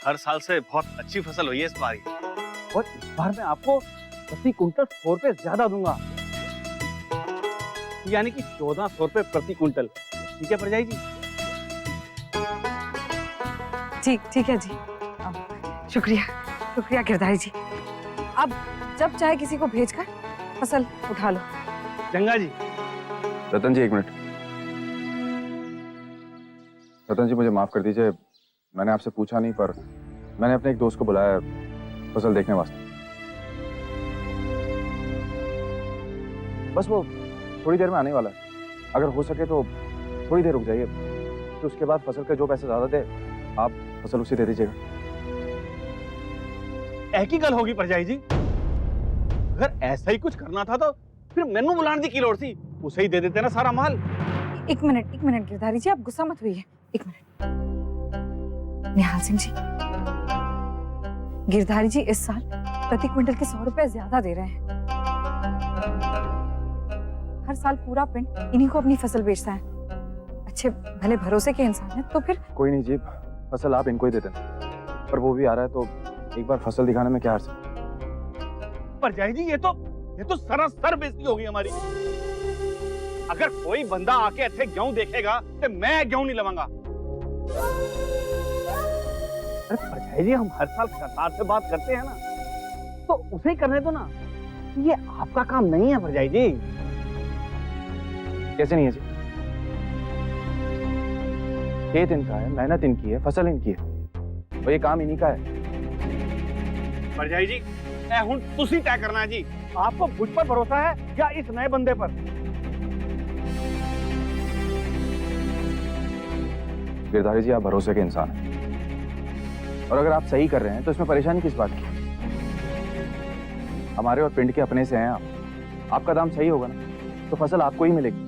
हर साल से बहुत अच्छी फसल हुई है इस बार। और इस बार मैं आपको प्रति कुंटल 100 रुपए ज्यादा दूंगा, यानी कि 1400 रुपए प्रति कुंटल। ठीक है परजाई जी? ठीक है जी। शुक्रिया शुक्रिया गिरधारी जी। अब जब चाहे किसी को भेजकर फसल उठा लो। गंगा जी। रतन जी, एक मिनट। रतन जी, मुझे माफ कर दीजिए, मैंने आपसे पूछा नहीं, पर मैंने अपने एक दोस्त को बुलाया फसल देखने वास्ते। बस वो थोड़ी देर में आने वाला है। अगर हो सके तो थोड़ी देर रुक जाइए, तो उसके बाद फसल के जो पैसे ज्यादा दे आप फसल उसे दे दीजिएगा। एक ही गल होगी परजाई जी। अगर ऐसा ही कुछ करना था तो फिर मैनू बुलाने की लोड़ थी, उसे ही दे देते ना सारा माल। एक मिनट गिरधारी जी, आप गुस्सा मत होइए। एक मिनट। निहाल सिंह जी, गिरधारी जी इस साल प्रति क्विंटल के 100 रुपए ज्यादा दे रहे हैं। हर साल पूरा पिंड इन्हीं को अपनी फसल बेचता है। अच्छे भले भरोसे के इंसान है तो फिर। कोई नहीं जी, फसल आप इनको ही दे देना, पर वो भी आ रहा है तो एक बार फसल दिखाने में क्या हर्ज है। परजाई जी, ये तो सरासर बेइज्जती होगी हमारी। अगर कोई बंदा आके इत्थे गेहूं देखेगा तो मैं गेहूं नहीं लवांगा। अरे परजाई जी, हम हर साल सरकार से बात करते हैं ना, तो उसे ही करने दो ना। ये आपका काम नहीं है परजाई जी। कैसे नहीं है जी? खेत इनका है, मेहनत इनकी है, फसल इनकी है, और ये काम इन्हीं का है। परजाई जी, ए हुन तुसी तय करना है जी, आपको मुझ पर भरोसा है या इस नए बंदे पर। गिरधारी जी, आप भरोसे के इंसान हैं, और अगर आप सही कर रहे हैं तो इसमें परेशानी किस बात की? हमारे और पिंड के अपने से हैं आप। आपका दाम सही होगा ना तो फसल आपको ही मिलेगी।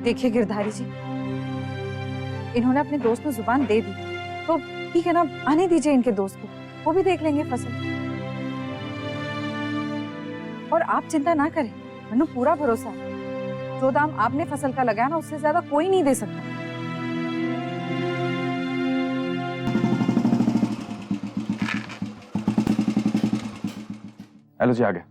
देखिए गिरधारी जी, इन्होंने अपने दोस्त को जुबान दे दी तो ठीक है ना, आने दीजिए इनके दोस्त को, वो भी देख लेंगे फसल। और आप चिंता ना करें, मैंने पूरा भरोसा है। जो दाम आपने फसल का लगाया ना, उससे ज्यादा कोई नहीं दे सकता। हेलो जी, आ गए।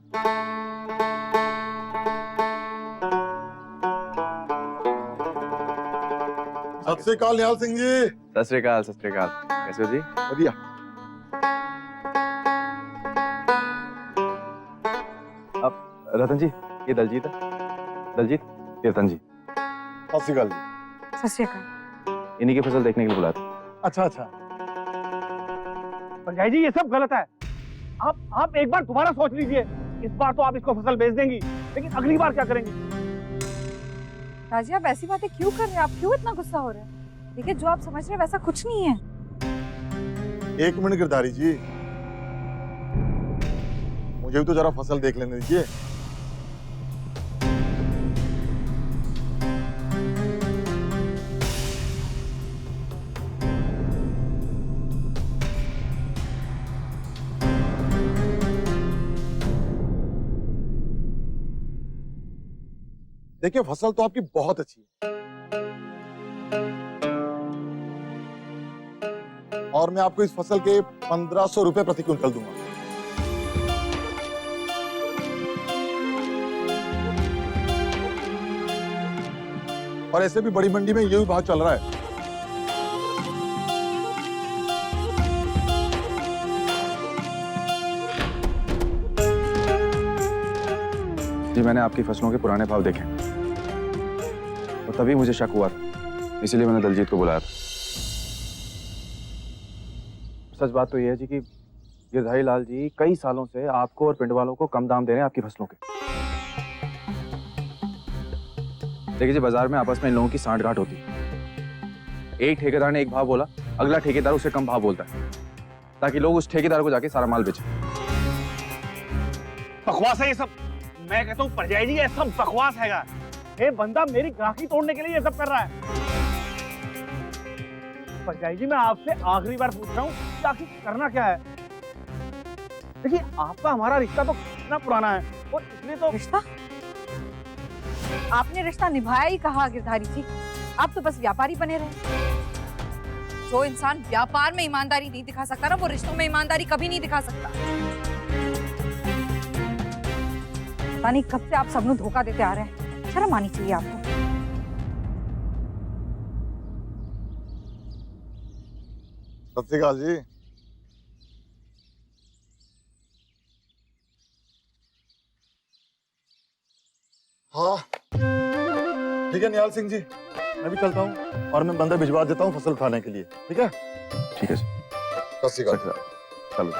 सत श्री अकाल निहाल सिंह जी। सत श्री अकाल, सत श्री अकाल। कैसे हो जी? बढ़िया। अब रतन जी, ये दलजीत है। दलजीत, ये रतन जी। सत श्री अकाल जी। सत श्री अकाल। इन्हीं की फसल देखने के लिए बुलाया था। अच्छा अच्छा। परजाई जी, ये सब गलत है। आप एक बार दोबारा सोच लीजिए। इस बार तो आप इसको फसल बेच देंगी, लेकिन अगली बार क्या करेंगी? राजी, आप ऐसी बातें क्यों कर रहे हैं? आप क्यों इतना गुस्सा हो रहे हैं? देखिए, जो आप समझ रहे हैं वैसा कुछ नहीं है। एक मिनट गिरधारी जी, मुझे भी तो जरा फसल देख लेने दीजिए। देखिए, फसल तो आपकी बहुत अच्छी है, और मैं आपको इस फसल के 1500 रुपए प्रति क्विंटल दूंगा। और ऐसे भी बड़ी मंडी में यही भाव चल रहा है। जी, मैंने आपकी फसलों के पुराने भाव देखे और तभी मुझे शक हुआ था, इसीलिए मैंने दलजीत को बुलाया था। सच बात तो यह है जी कि गिरधारी लाल जी कई सालों से आपको और पिंड वालों को कम दाम दे रहे हैं आपकी फसलों के। देखिए जी, बाजार में आपस में इन लोगों की सांठ-गांठ होती है। एक ठेकेदार ने एक भाव बोला, अगला ठेकेदार उससे कम भाव बोलता है, ताकि लोग उस ठेकेदार को जाके सारा माल बेचें। बकवास है ये सब। मैं कहता हूँ परजाई जी, ये सब बकवास हैगा। ये बंदा मेरी ग्राहकी तोड़ने के लिए ये सब कर रहा है। परजाई जी, मैं आपसे आखिरी बार पूछ रहा हूँ कि आखिर करना क्या है? देखिए, आपका हमारा रिश्ता तो कितना पुराना है, और इसलिए तो रिश्ता? आपने रिश्ता निभाया ही कहा गिरधारी जी, आप तो बस व्यापारी बने रहे। जो इंसान व्यापार में ईमानदारी नहीं दिखा सकता ना, वो रिश्तों में ईमानदारी कभी नहीं दिखा सकता। पता नहीं कब से आप सबको धोखा देते आ रहे हैं, शर्म आनी चाहिए आपको। सत श्री अकाल जी। हाँ ठीक है निहाल सिंह जी, मैं भी चलता हूँ और मैं बंदा भिजवा देता हूँ फसल उठाने के लिए। ठीक है ठीक है सत श्री अकाल। चलो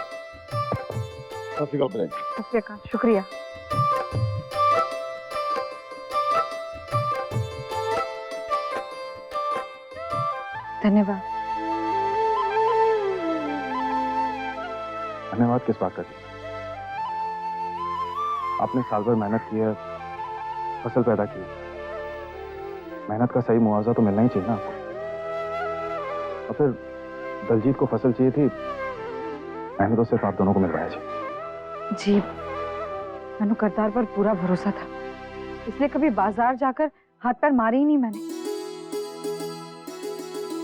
सत श्री अकाल। शुक्रिया। धन्यवाद। धन्यवाद किस बात का जी? आपने साल भर मेहनत की है, फसल पैदा की, मेहनत का सही मुआवजा तो मिलना ही चाहिए ना आपको। और फिर दलजीत को फसल चाहिए थी, मैंने तो सिर्फ आप दोनों को मिलवाया जी। मैंने करतार पर पूरा भरोसा था, इसलिए कभी बाजार जाकर हाथ पैर मारे ही नहीं मैंने।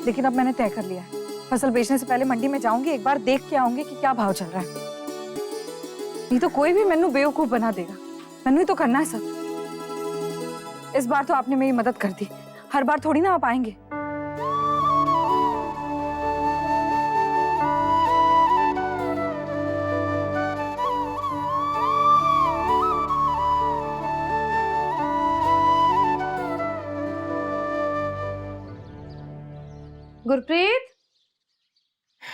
लेकिन अब मैंने तय कर लिया है, फसल बेचने से पहले मंडी में जाऊंगी, एक बार देख के आऊंगी कि क्या भाव चल रहा है। नहीं तो कोई भी मैनू बेवकूफ बना देगा। मैनू ही तो करना है सब। इस बार तो आपने मेरी मदद कर दी, हर बार थोड़ी ना आप आएंगे। गुरप्रीत,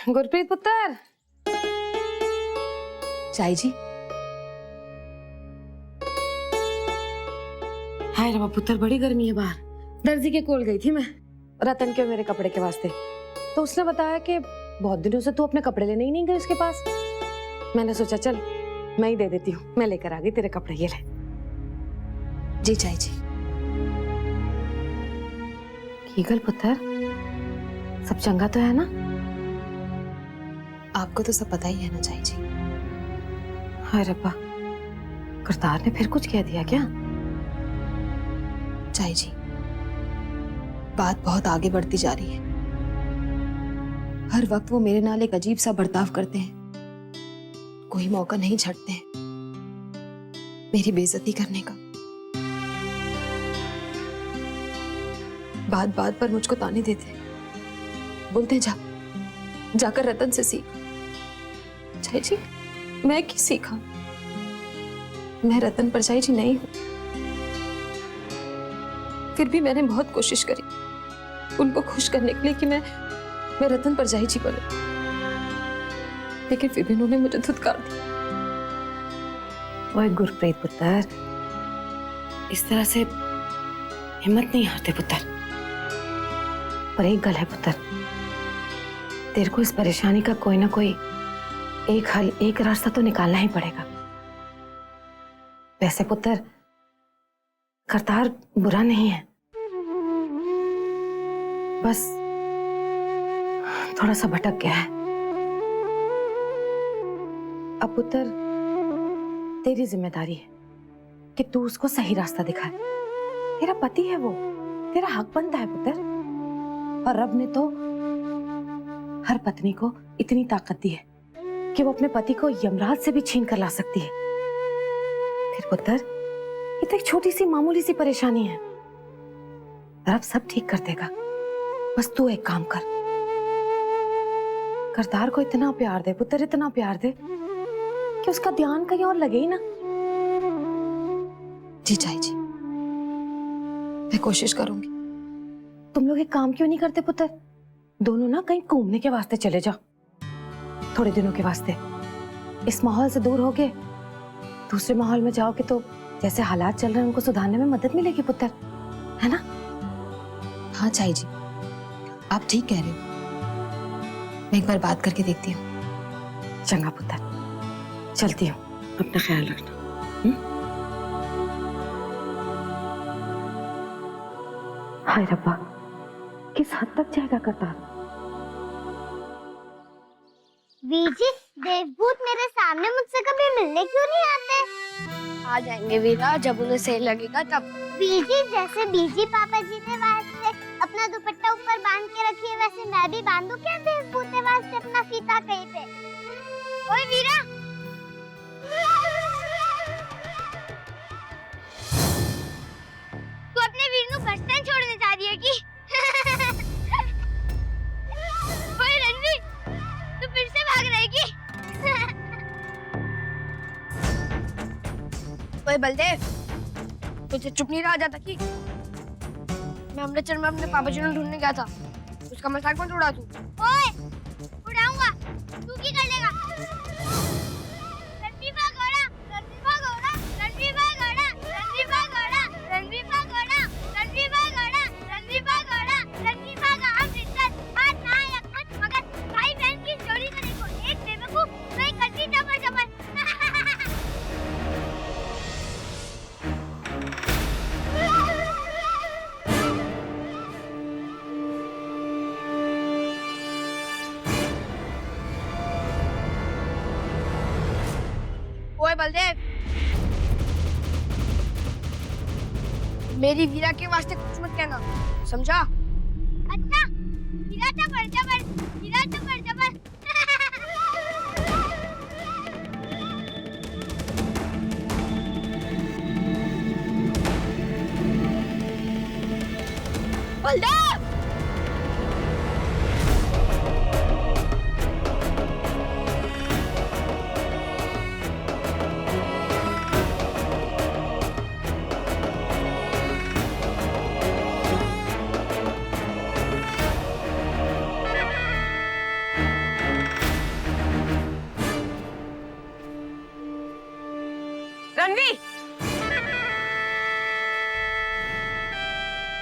गुरप्रीत पुत्र। चाय जी। हाय रवा पुत्र, बड़ी गर्मी है बाहर। दर्जी के कोल गई थी मैं, रतन के मेरे कपड़े के वास्ते। तो उसने बताया कि बहुत दिनों से तू अपने कपड़े लेने ही नहीं गई उसके पास। मैंने सोचा चल मैं ही दे देती हूँ। मैं लेकर आ गई तेरे कपड़े, ये ले। जी चाय जी। कीगल पुत्र, सब चंगा तो है ना? आपको तो सब पता ही है ना चाय जी। हाय रब्बा, करतार ने फिर कुछ कह दिया क्या? चाय जी, बात बहुत आगे बढ़ती जा रही है। हर वक्त वो मेरे नाल एक अजीब सा बर्ताव करते हैं। कोई मौका नहीं छੱਡते हैं मेरी बेइज्जती करने का। बात बात पर मुझको ताने देते हैं, बोलते हैं जाकर रतन से सीख। चाय जी, मैं क्या सीखा? मैं रतन पर चाय जी नहीं हूं। फिर भी मैंने बहुत कोशिश करी उनको खुश करने के लिए कि मैं रतन पर जाई जी बनूं, लेकिन फिर भी उन्होंने मुझे धुतकार दिया। ओए गुरप्रीत पुत्र, इस तरह से हिम्मत नहीं हारते पुत्र। पर एक गल है पुत्र, तेरे को इस परेशानी का कोई ना कोई एक हल, एक रास्ता तो निकालना ही पड़ेगा। वैसे पुत्र, करतार बुरा नहीं है, बस थोड़ा सा भटक गया है। अब पुत्र तेरी जिम्मेदारी है कि तू उसको सही रास्ता दिखाए। तेरा पति है वो, तेरा हक बनता है पुत्र। और रब ने तो हर पत्नी को इतनी ताकत दी है कि वो अपने पति को यमराज से भी छीन कर ला सकती है। फिर पुत्र, ये तो एक छोटी सी मामूली सी परेशानी है, रब सब ठीक कर देगा। बस तू एक काम कर, करतार को इतना प्यार दे पुत्र, इतना प्यार दे कि उसका ध्यान कहीं और लगे ही ना। जी चाय जी, मैं कोशिश करूंगी। तुम लोग एक काम क्यों नहीं करते पुत्र? दोनों ना कहीं घूमने के वास्ते चले जाओ, थोड़े दिनों के वास्ते। इस माहौल से दूर होके दूसरे माहौल में जाओगे तो जैसे हालात चल रहे हैं उनको सुधारने में मदद मिलेगी पुत्र, है ना? हाँ चाय जी, आप ठीक कह रहे हो। मैं एक बार बात करके देखती हूँ। चंगा पुत्र, चलती हूँ, अपना ख्याल रखना। हाय रब्बा, किस हद तक जाएगा करतार? वीजी, देवभूत मेरे सामने मुझसे कभी मिलने क्यों नहीं आते? आ जाएंगे वीरा, जब उन्हें सही लगेगा तब। वीजी, जैसे बीजी पापा जी ने वास्ते अपना दुपट्टा ऊपर बांध के रखी है, वैसे मैं भी बांधू क्या देवभूते वास्ते अपना फीता कहीं पे? ओए वीरा, तू अपने वीर नु बस स्टैंड छोड़ने जा रही है की? ओए रणवीर, तू फिर से भाग रही की? ओए बलदेव, तुझे चुप नहीं रहा जाता कि? मैं अमृतसर में अपने पापा जी को ढूंढने गया था, उसका मजाक मत उड़ा तू। ओए, उड़ाऊंगा, तू की कर लेगा? रणवीर भागोड़ा, रणवीर भागोड़ा, रणवीर भागोड़ा, रणवीर भागोड़ा, रणवीर भागोड़ा, रणवीर भागोड़ा, रणवीर भागोड़ा, रणवीर भागा अमृतसर, हाथ ना रख मगर भाई बहन की जोड़ी को देखो, एक बेवकूफ, नहीं करती जबर जबर। ओए बलदेव, मेरी वीरा के वास्ते कुछ मत कहना, समझा? अच्छा, हीरा जबर जबर, हीरा जबर जबर। बलदेव! रणवी,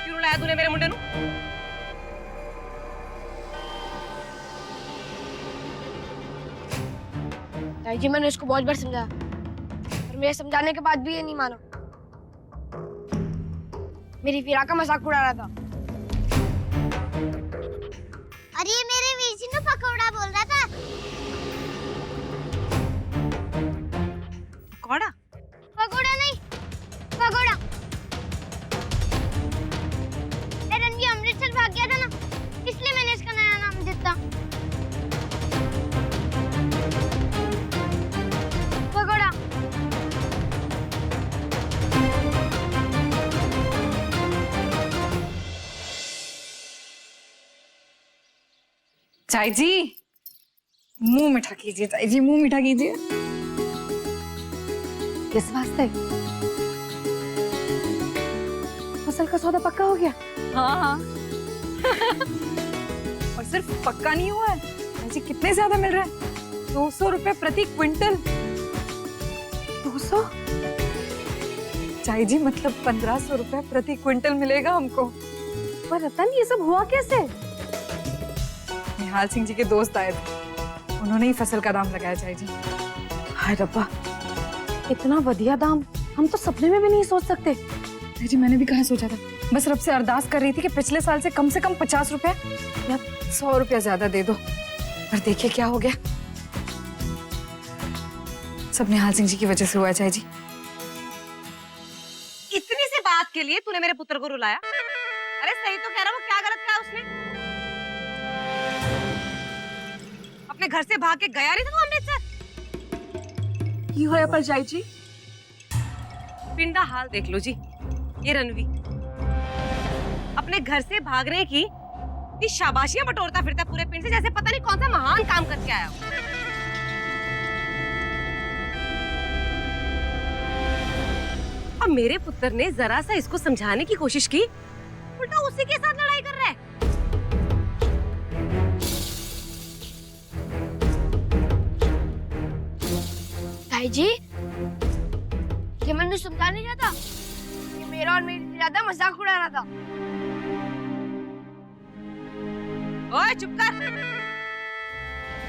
क्यों लाया तूने मेरे मुंडे नू? ताई जी, मैंने इसको बहुत बार समझाया, पर मेरे समझाने के बाद भी ये नहीं माना। मेरी वीरा का मजाक उड़ा रहा था। अरे ये मेरे वीर जी ने पकौड़ा बोल रहा था। पकौड़ा? पकौड़ा नहीं, पकौड़ा। रणवीर अमृतसर भाग गया था ना, इसलिए मैंने इसका नया नाम दिया। पकौड़ा। चाय जी, मुंह मीठा कीजिए चाय जी, मुंह मीठा कीजिए। किस वास्ते? फसल का सौदा पक्का हो गया? हाँ हाँ। और सिर्फ पक्का नहीं हुआ है, चाय जी कितने ज्यादा मिल रहा है? 200 रुपए प्रति क्विंटल। 200? चाय जी मतलब 1500 रुपए प्रति क्विंटल मिलेगा हमको। पर रतन, ये सब हुआ कैसे? निहाल सिंह जी के दोस्त आए थे, उन्होंने ही फसल का दाम लगाया चाय जी। हाय रब्बा, इतना बढ़िया दाम हम तो सपने में भी नहीं सोच सकते। चाय जी मैंने भी कहाँ सोचा था, बस रब से अरदास कर रही थी कि पिछले साल से कम 50 रुपए या 100 रुपया ज्यादा दे दो। पर देखिए क्या हो गया, सब निहाल सिंह जी की वजह से हुआ है चाय जी। इतनी सी बात के लिए तूने मेरे पुत्र को रुलाया? अरे सही तो कह रहा, वो क्या गलत किया उसने? अपने घर से भाग के गया नहीं था वो अमृतसर? की होया पर चाय जी? पिंडा हाल देख लो जी, ये रणवी अपने घर से भागने की शाबाशियां बटोरता फिरता पूरे पिंड से, जैसे पता नहीं कौन सा महान काम करके आया हो। और मेरे पुत्र ने जरा सा इसको समझाने की कोशिश की, उल्टा उसी के साथ लड़ाई कर रहा है। ताई जी, ये मैंने समझा नहीं जाता, ये मेरा और मेरी ज्यादा मजाक उड़ा रहा था। ओए चुप कर,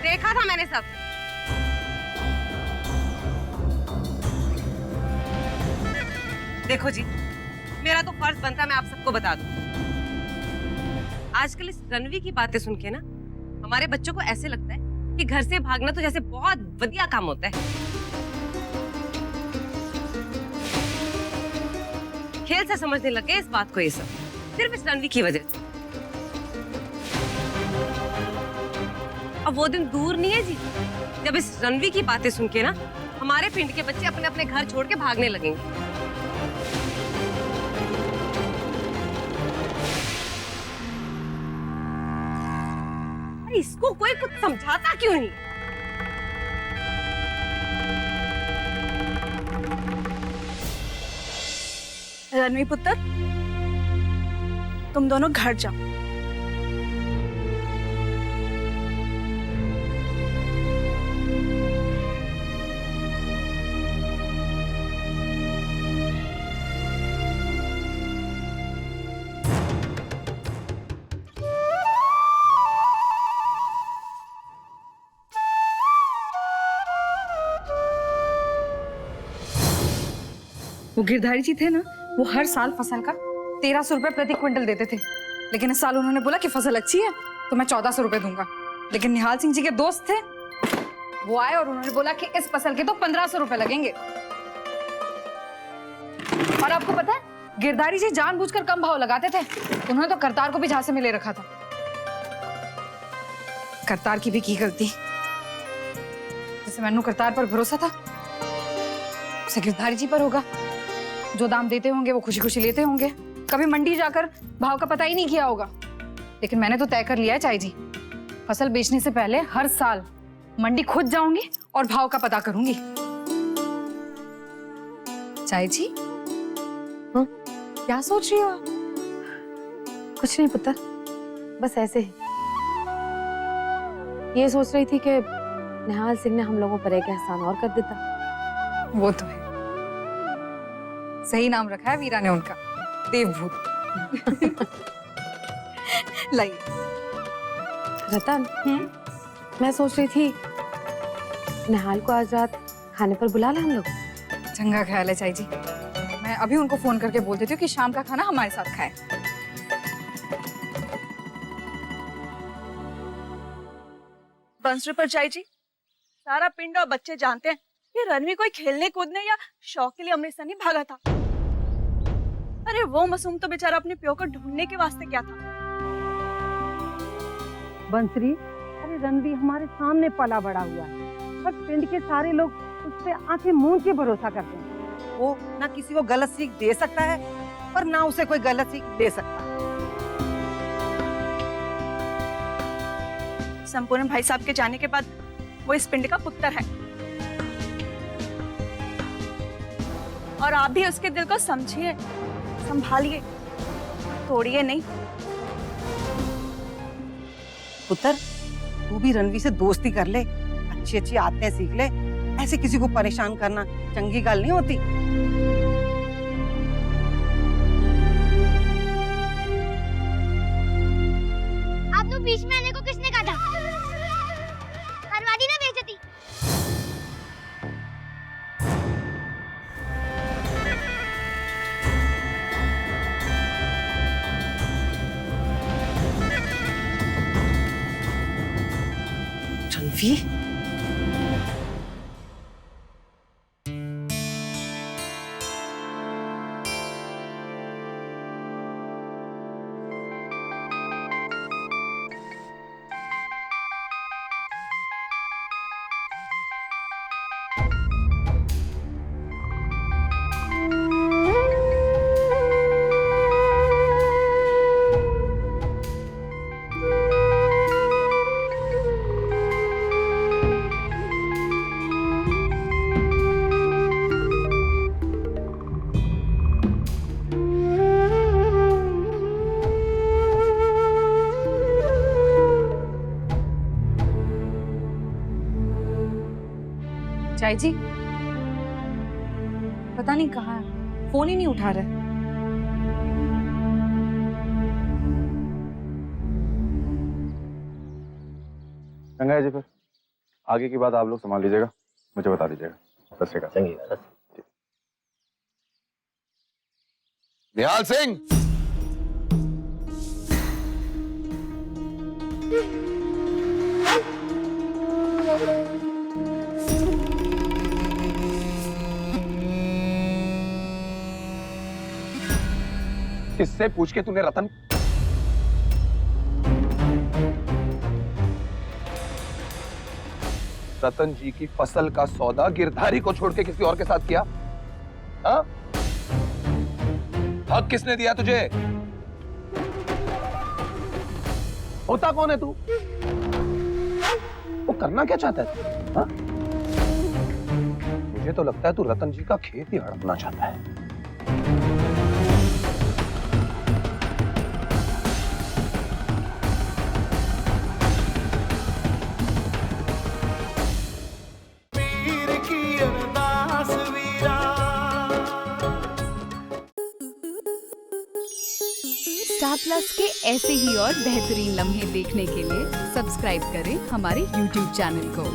देखा था मैंने सब। देखो जी, मेरा तो फर्ज बनता है मैं आप सबको बता दूं। आजकल इस रणवी की बातें सुन के ना हमारे बच्चों को ऐसे लगता है कि घर से भागना तो जैसे बहुत बढ़िया काम होता है। खेल से समझने लगे इस बात को, ये सब सिर्फ इस रणवी की वजह से। अब वो दिन दूर नहीं है जी जब इस रणवी की बातें सुन के ना हमारे पिंड के बच्चे अपने अपने घर छोड़ के भागने लगेंगे। अरे इसको कोई कुछ समझाता क्यों नहीं? रणवी पुत्र, तुम दोनों घर जाओ। वो गिरधारी जी थे ना, वो हर साल फसल का 1300 रुपए प्रति क्विंटल देते थे, लेकिन इस साल उन्होंने बोला कि फसल अच्छी है तो मैं 1400 रुपए दूंगा। लेकिन निहाल सिंह जी के दोस्त थे, वो आए और उन्होंने बोला कि इस फसल के तो 1500 रुपए लगेंगे। और आपको पता है, गिरधारी जी जानबूझकर कम भाव लगाते थे। उन्होंने तो करतार को भी झांसे में ले रखा था। करतार की भी की गलती, जैसे मैनू करतार पर भरोसा था, उसे गिरधारी जी पर होगा। जो दाम देते होंगे वो खुशी खुशी लेते होंगे, कभी मंडी जाकर भाव का पता ही नहीं किया होगा। लेकिन मैंने तो तय कर लिया है चाई जी, फसल बेचने से पहले हर साल मंडी खुद जाऊंगी और भाव का पता करूंगी। चाई जी, हाँ? क्या सोच रही हो? कुछ नहीं पुत्र, बस ऐसे ही। ये सोच रही थी कि निहाल सिंह ने हम लोगों पर एक एहसान और कर देता। वो तो है, सही नाम रखा है वीरा ने उनका, देवभूत। लाइए। रतन, मैं सोच रही थी निहाल को आज रात खाने पर बुला लें हम लोग। चंगा ख्याल है चाई जी, मैं अभी उनको फोन करके बोल देती हूँ कि शाम का खाना हमारे साथ खाए। बंसरी पर चाई जी, सारा पिंड और बच्चे जानते हैं कि रणवी कोई खेलने कूदने या शौक के लिए अमृतसर नहीं भागा था। अरे वो मासूम तो बेचारा अपने प्यो को ढूंढने के वास्ते क्या था। बंसरी, अरे रणवी हमारे सामने पला बड़ा हुआ है, पर पिंड के सारे लोग उस पे आंखें मूंद के भरोसा करते हैं। वो ना किसी को गलत सीख दे सकता है और ना उसे कोई गलत सीख दे सकता है। संपूर्ण भाई साहब के जाने के बाद वो इस पिंड का पुत्र है, और आप भी उसके दिल को समझिए, संभालिए, तोड़िए नहीं। पुत्र, तू भी रणवी से दोस्ती कर ले, अच्छी अच्छी आदतें सीख ले। ऐसे किसी को परेशान करना चंगी गल नहीं होती। आप लोग बीच में आने को किसने कहा था? करवा दी ना बेइज्जती। रणवी, चाई जी, पता नहीं कहाँ है, फोन ही नहीं उठा रहे। चंगा है जी, फिर आगे की बात आप लोग संभाल लीजिएगा, मुझे बता दीजिएगा। सत श्री अकाल। निहाल सिंह, किससे पूछ के तूने रतन रतन जी की फसल का सौदा गिरधारी को छोड़ के किसी और के साथ किया? हाँ? हक किसने दिया तुझे? होता कौन है तू? वो करना क्या चाहता है तू? हाँ? मुझे तो लगता है तू रतन जी का खेत ही हड़पना चाहता है। स्टार प्लस के ऐसे ही और बेहतरीन लम्हे देखने के लिए सब्सक्राइब करें हमारे YouTube चैनल को।